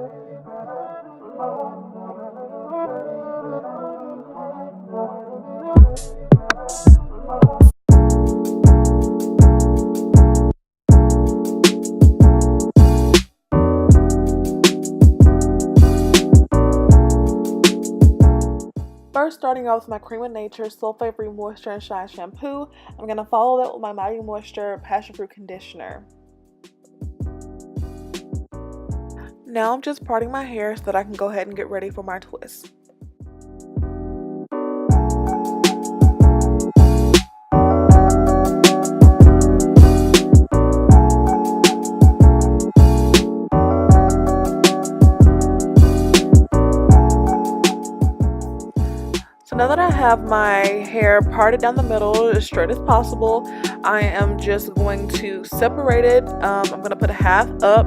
First, starting off with my Creme of Nature Sulfate Free Moisture and Shine Shampoo, I'm going to follow that with my Maui Moisture Passion Fruit Conditioner. Now I'm just parting my hair so that I can go ahead and get ready for my twist. So now that I have my hair parted down the middle as straight as possible, I am just going to separate it. I'm going to put a half up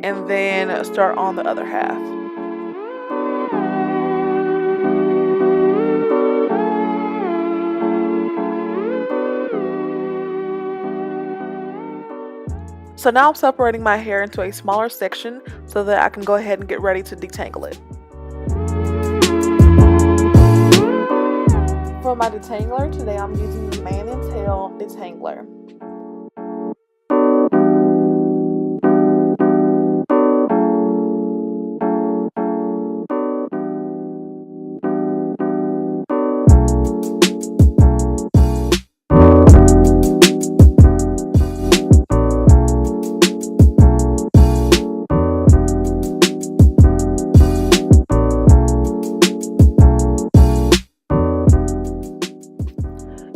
and then start on the other half. So now I'm separating my hair into a smaller section so that I can go ahead and get ready to detangle it. For my detangler, today I'm using the Mane and Tail Detangler.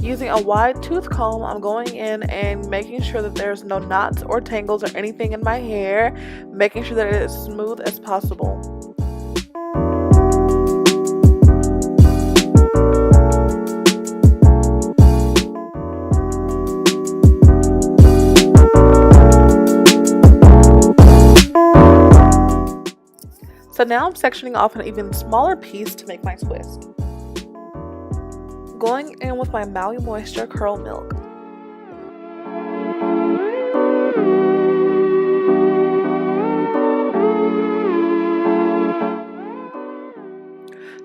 Using a wide tooth comb, I'm going in and making sure that there's no knots or tangles or anything in my hair, making sure that it is smooth as possible. So now I'm sectioning off an even smaller piece to make my twist. Going in with my Maui Moisture Curl Milk.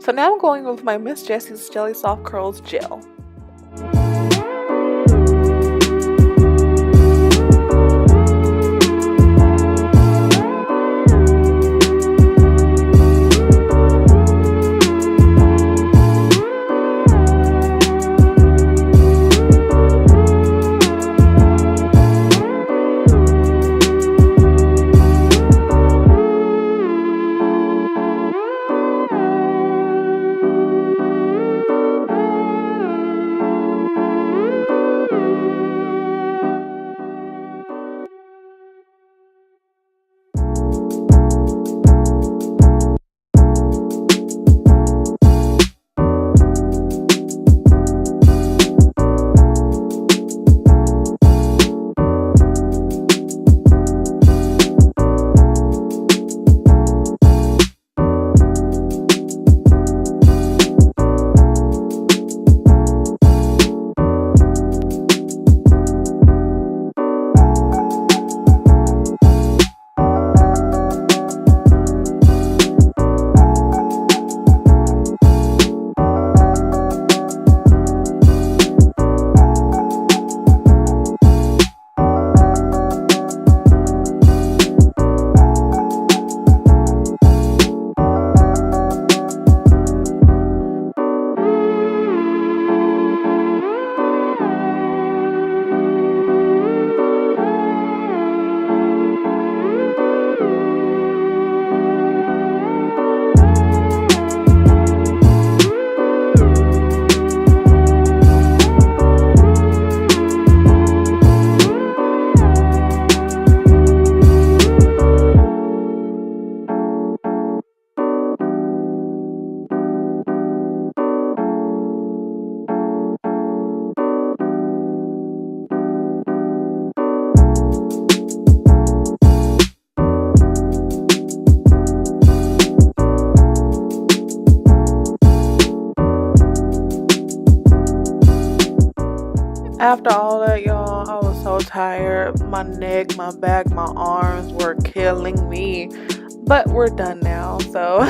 So now I'm going with my Miss Jessie's Jelly Soft Curls Gel. After all that, y'all, I was so tired. My neck, my back, my arms were killing me. but we're done now. So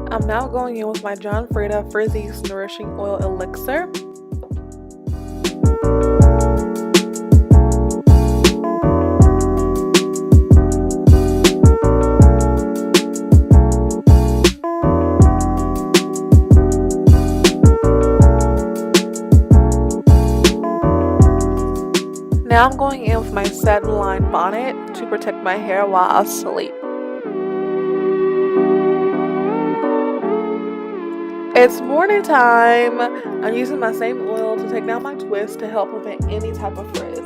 I'm now going in with my Frieda Frizzy's Nourishing Oil Elixir. Now I'm going in with my satin lined bonnet to protect my hair while I sleep. It's morning time. I'm using my same oil to take down my twist to help prevent any type of frizz.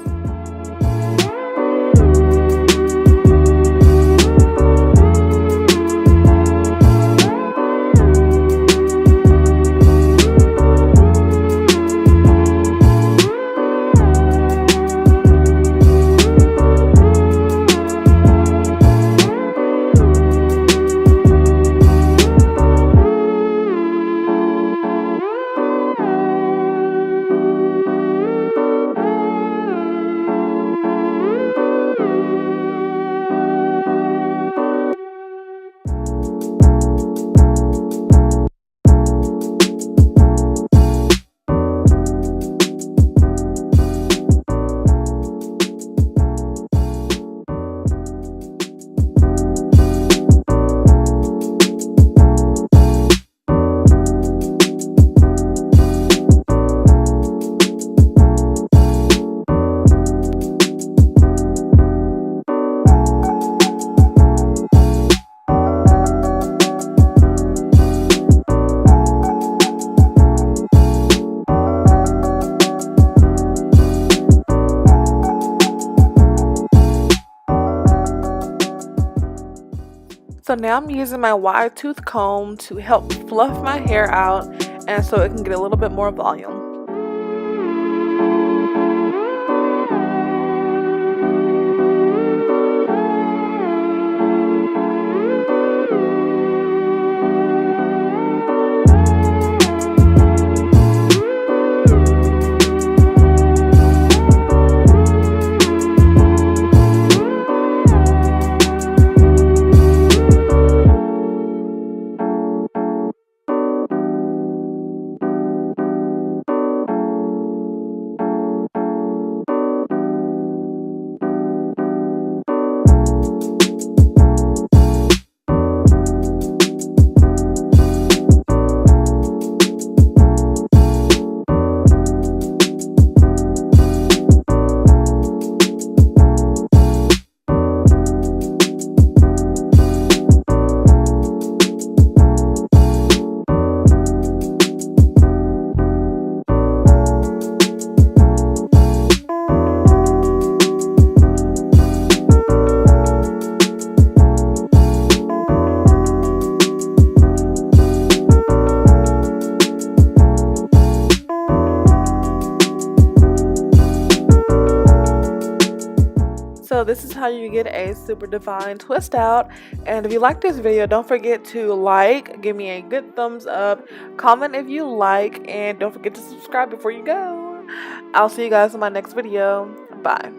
So now I'm using my wide tooth comb to help fluff my hair out and so it can get a little bit more volume. So this is how you get a super defined twist out. And if you like this video, don't forget to like, give me a good thumbs up, comment if you like, and don't forget to subscribe before you go. I'll see you guys in my next video. Bye.